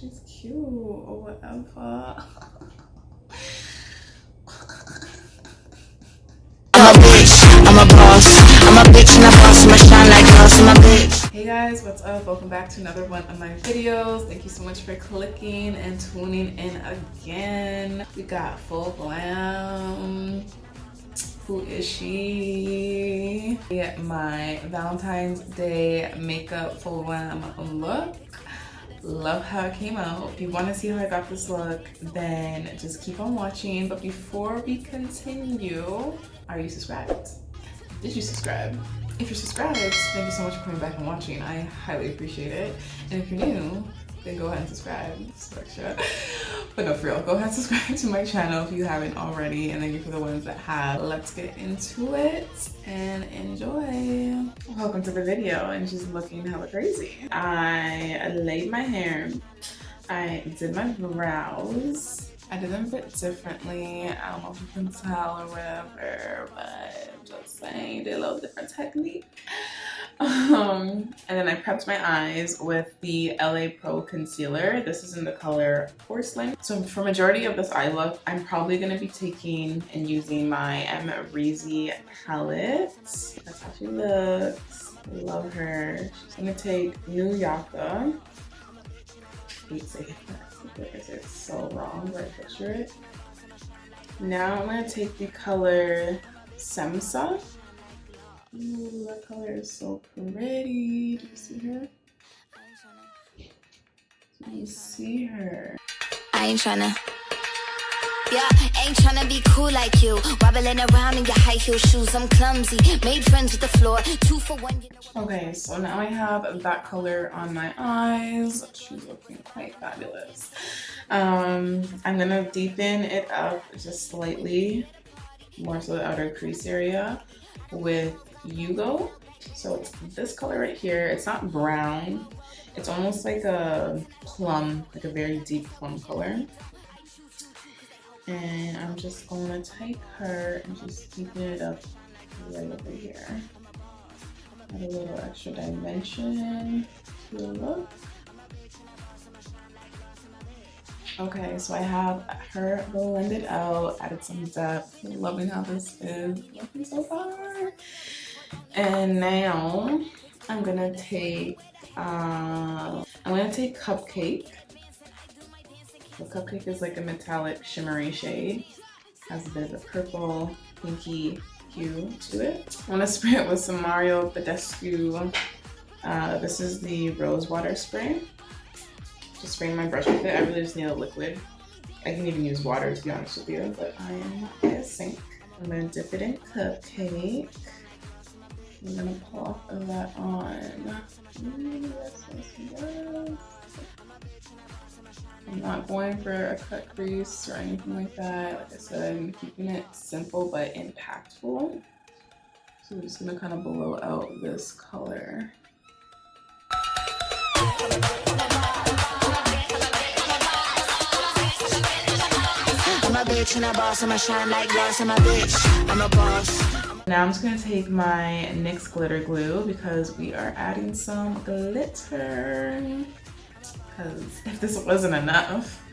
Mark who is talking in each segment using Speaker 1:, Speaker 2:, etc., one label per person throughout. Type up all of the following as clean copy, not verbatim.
Speaker 1: she's cute or whatever.
Speaker 2: I'm a bitch, I'm a boss, I'm a bitch and a boss, I'ma shine like glass, I'm a bitch.
Speaker 1: Hey guys, what's up? Welcome back to another one of my videos. Thank you so much for clicking and tuning in again. We got full glam. Who is she? My Valentine's Day makeup full glam look. Love how it came out. If you want to see how I got this look, then just keep on watching. But before we continue, are you subscribed? Did you subscribe? If you're subscribed, thank you so much for coming back and watching. I highly appreciate it. And if you're new, then go ahead and subscribe. So extra. But no, for real, go ahead and subscribe to my channel if you haven't already. And thank you for the ones that have. Let's get into it and enjoy. Welcome to the video, and she's looking hella crazy. I laid my hair. I did my brows. I did them a bit differently. I don't know if you can tell or whatever, but I'm just saying, did a little different technique. And then I prepped my eyes with the L.A Pro concealer. This is in the color Porcelain. So for majority of this eye look, I'm probably gonna be taking and using my Mercier palette. That's how she looks. Love her. She's gonna take New Yaka. I hate saying that because it's so wrong, but I picture it. Now I'm gonna take the color Semsa. Ooh, that color is so pretty. Do you see her? Do you see her?
Speaker 2: I ain't tryna, yeah, ain't tryna be cool like you. Wobbling around in your high heel shoes, I'm clumsy. Made friends with the floor, 2 for 1. You know.
Speaker 1: Okay, so now I have that color on my eyes. She's looking quite fabulous. I'm gonna deepen it up just slightly, more so the outer crease area, with Yugo. So it's this color right here. It's not brown. It's almost like a plum, like a very deep plum color. And I'm just gonna take her and just deepen it up right over here. Add a little extra dimension to the look. Okay, so I have her blended out, added some depth. Loving how this is looking so far. And now I'm gonna take Cupcake. So Cupcake is like a metallic shimmery shade. Has a bit of a purple, pinky hue to it. I wanna spray it with some Mario Badescu. This is the rose water spray. Just spraying my brush with it. I really just need a liquid. I can even use water to be honest with you, but I am not gonna sink. I'm gonna dip it in Cupcake. I'm gonna pop that on. I'm not going for a cut crease or anything like that. Like I said, I'm keeping it simple but impactful. So I'm just gonna kind of blow out this color.
Speaker 2: I'm a bitch and a boss, I'ma shine like glass, I'm a bitch, I'm a boss.
Speaker 1: Now I'm just gonna take my NYX glitter glue because we are adding some glitter. Because if this wasn't enough,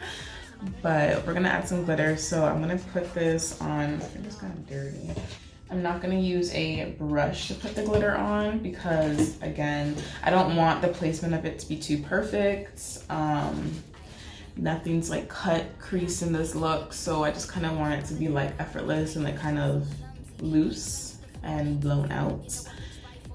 Speaker 1: but we're gonna add some glitter. So I'm gonna put this on, my finger's kind of dirty. I'm not gonna use a brush to put the glitter on because again, I don't want the placement of it to be too perfect. Nothing's like cut, crease in this look. So I just kind of want it to be like effortless and like kind of loose and blown out.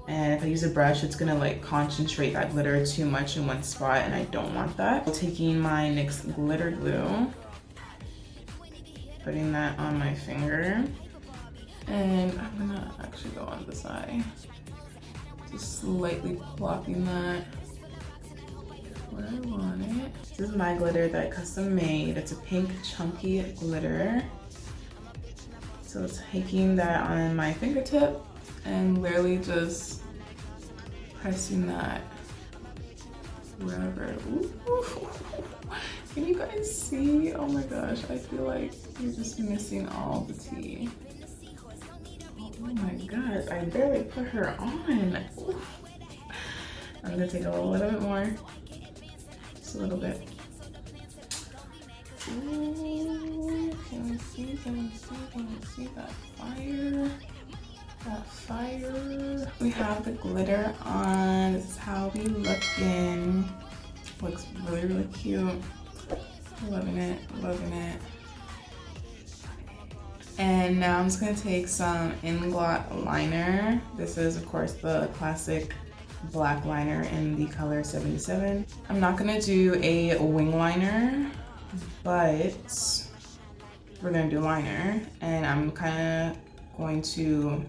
Speaker 1: And if I use a brush, it's gonna like concentrate that glitter too much in one spot, and I don't want that. So taking my NYX glitter glue, putting that on my finger, and I'm gonna actually go on this eye. Just slightly plopping that where I want it. This is my glitter that I custom made. It's a pink chunky glitter. So taking that on my fingertip and literally just pressing that wherever. Ooh. Can you guys see? Oh my gosh, I feel like you're just missing all the tea. Oh my god, I barely put her on. Ooh. I'm gonna take a little bit more, just a little bit. Can we see that fire? That fire. We have the glitter on. This is how we looking. Looks really, really cute. Loving it, loving it. And now I'm just gonna take some Inglot liner. This is, of course, the classic black liner in the color 77. I'm not gonna do a wing liner, but we're gonna do liner. And I'm kind of going to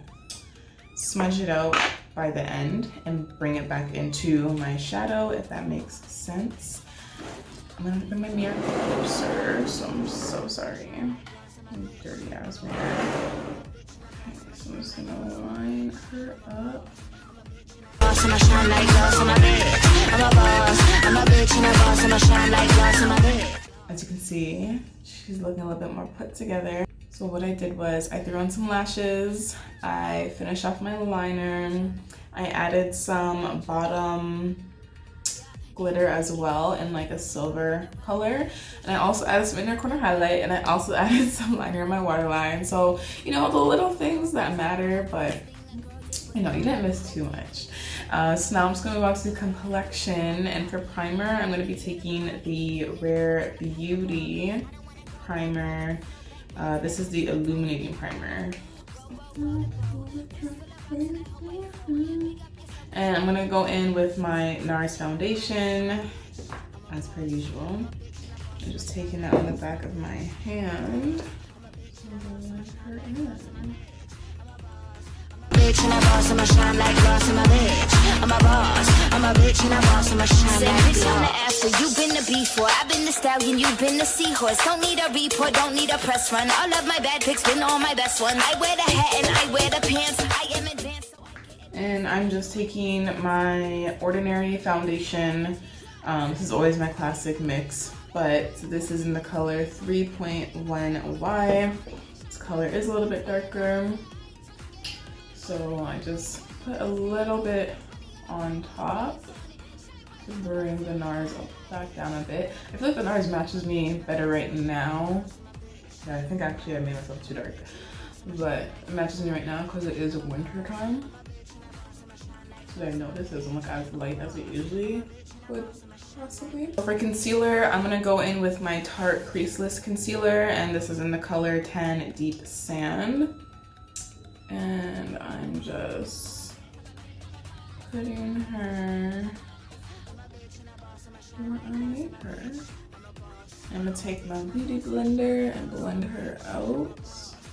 Speaker 1: smudge it out by the end and bring it back into my shadow, if that makes sense. I'm gonna bring my mirror closer, so I'm so sorry. Dirty ass mirror. Okay, so I'm just gonna line her up. As you can see, she's looking a little bit more put together. So what I did was I threw on some lashes, I finished off my liner, I added some bottom glitter as well in like a silver color, and I also added some inner corner highlight, and I also added some liner in my waterline. So, you know, the little things that matter, but you know, you didn't miss too much. So now I'm just gonna move on to Complexion, and for primer, I'm gonna be taking the Rare Beauty primer. This is the illuminating primer. And I'm gonna go in with my Nars foundation, as per usual. I'm just taking that on the back of my hand. Her in.
Speaker 2: Bitch and a boss, I'ma shine like gloss in my bitch. I'm a boss, I'm a bitch and a boss, I'ma shine like gloss. On the after, you've been the before, I've been the stallion, you've been the seahorse. Don't need a report, don't need a press run. All of my bad pics been all my best ones. I wear the hat and I wear the pants. I am advanced.
Speaker 1: And I'm just taking my Ordinary foundation. This is always my classic mix, but this is in the color 3.1Y. This color is a little bit darker. So I just put a little bit on top to bring the Nars back down a bit. I feel like the Nars matches me better right now. Yeah, I think actually I made myself too dark. But it matches me right now because it is winter time. So I noticed it doesn't look as light as it usually would possibly. For concealer, I'm gonna go in with my Tarte Creaseless concealer, and this is in the color 10 Deep Sand. And I'm just putting her where I need her. I'm gonna take my beauty blender and blend her out.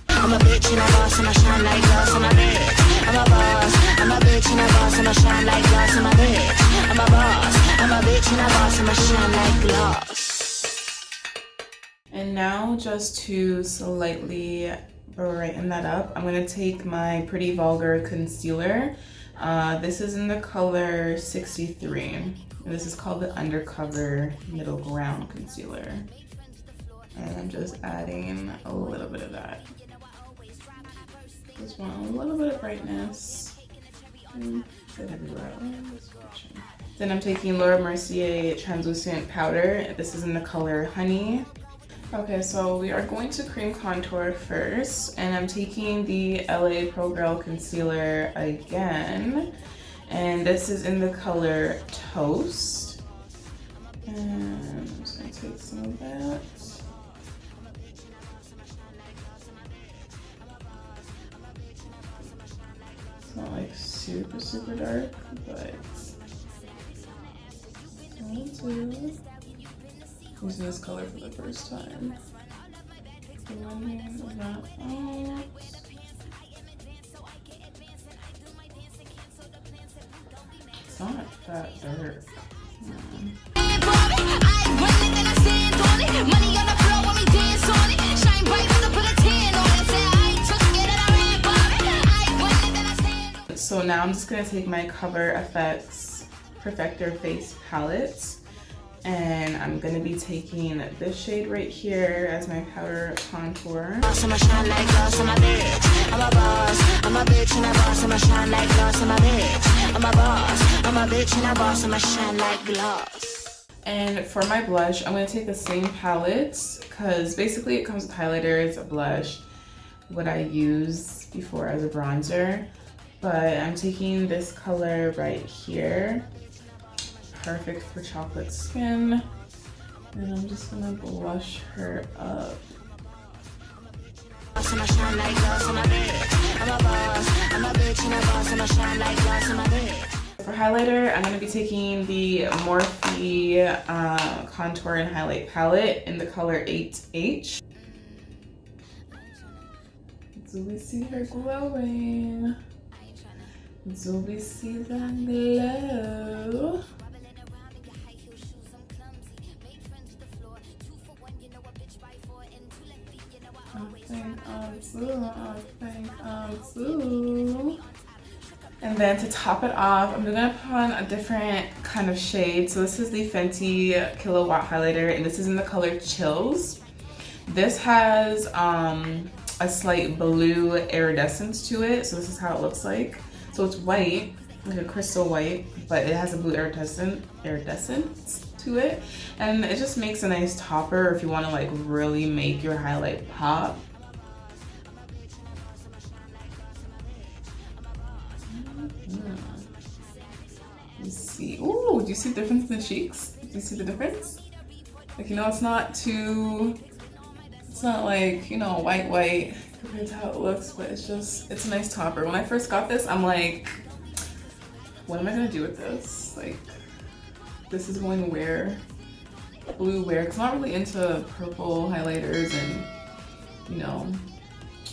Speaker 2: I'm a bitch and a boss, I'ma shine like gloss in my bitch. I'm a boss, I'm a bitch and a boss, I'ma shine like gloss in my bitch. I'm a boss, I'm a bitch and a boss, I'ma shine like gloss.
Speaker 1: And now just to slightly brighten that up, I'm gonna take my Pretty Vulgar concealer. This is in the color 63. And this is called the Undercover Middle Ground Concealer. And I'm just adding a little bit of that. Just want a little bit of brightness. Good everywhere. Then I'm taking Laura Mercier translucent powder. This is in the color Honey. Okay, so we are going to cream contour first, and I'm taking the L.A Pro Girl concealer again, and this is in the color Toast. And I'm just gonna take some of that. It's not like super, super dark, but I'll do. Using this color for the first time. Blending that out. It's not that dark. So now I'm just gonna take my Cover FX Perfector Face Palette. And I'm gonna be taking this shade right here as my powder contour.
Speaker 2: I'ma shine like gloss on my bitch. I'm a boss, I'm a bitch and a boss, I'ma shine like gloss on my bitch. I'm a boss, I'm a bitch and a boss, I'ma shine like gloss.
Speaker 1: And for my blush, I'm gonna take the same palette because basically it comes with highlighters, a blush, what I used before as a bronzer. But I'm taking this color right here. Perfect for chocolate skin. And I'm just gonna blush her up. For highlighter, I'm going to be taking the Morpe Contour and Highlight Palette in the color 8H. Do we see her glowing? Do we see that glow? I think And then to top it off, I'm gonna put on a different kind of shade. So this is the Fenty Killawatt highlighter, and this is in the color Chillz. This has a slight blue iridescence to it. So this is how it looks like. So it's white, like a crystal white, but it has a blue iridescence to it. And it just makes a nice topper if you wanna like really make your highlight pop. You see, ooh, do you see the difference in the cheeks? Do you see the difference? Like, you know, it's not like, you know, white compared to how it looks, but it's a nice topper. When I first got this, I'm like, what am I gonna do with this? Like, this is going where? Blue where? Because I'm not really into purple highlighters and, you know,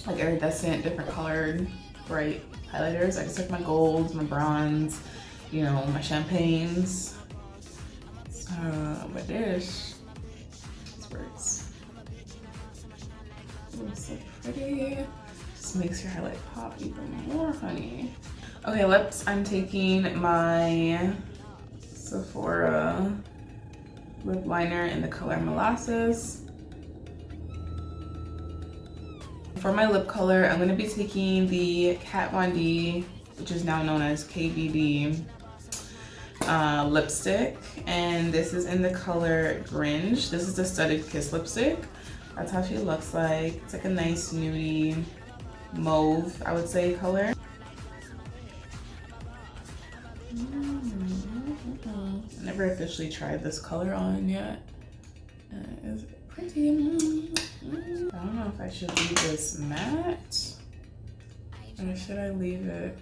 Speaker 1: like iridescent, different colored, bright highlighters. I just like my golds, my bronze, you know, my champagnes. But this works. It's so pretty. Just makes your highlight pop even more, honey. Okay, lips. I'm taking my Sephora lip liner in the color Molasses. For my lip color, I'm going to be taking the Kat Von D, which is now known as KVD lipstick, and this is in the color Gringe. This is the Studded Kiss lipstick. That's how she looks like. It's like a nice nudie mauve, I would say, color. I never officially tried this color on yet. It's pretty. I don't know if I should leave this matte or should I leave it?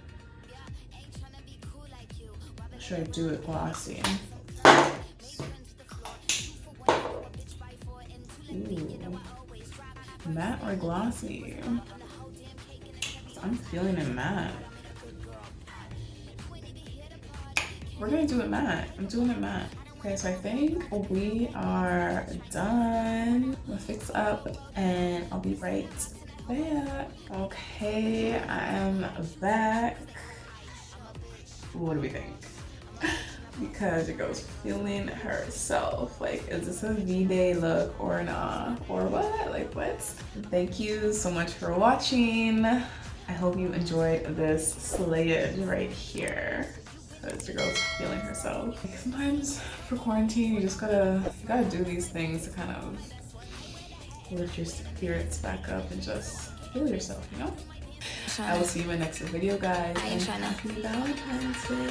Speaker 1: Should I do it glossy? Ooh. Matte or glossy? I'm feeling it matte. We're gonna do it matte. I'm doing it matte. Okay, so I think we are done. I'm gonna fix up and I'll be right back. Okay, I am back. What do we think? Because your girl's feeling herself. Like, is this a VDay look or not? Or what? Like, what? Thank you so much for watching. I hope you enjoyed this slayage right here. Because your girl's feeling herself. Like, sometimes for quarantine, you gotta do these things to kind of lift your spirits back up and just feel yourself, you know? I will see you in my next video, guys. And happy Valentine's Day.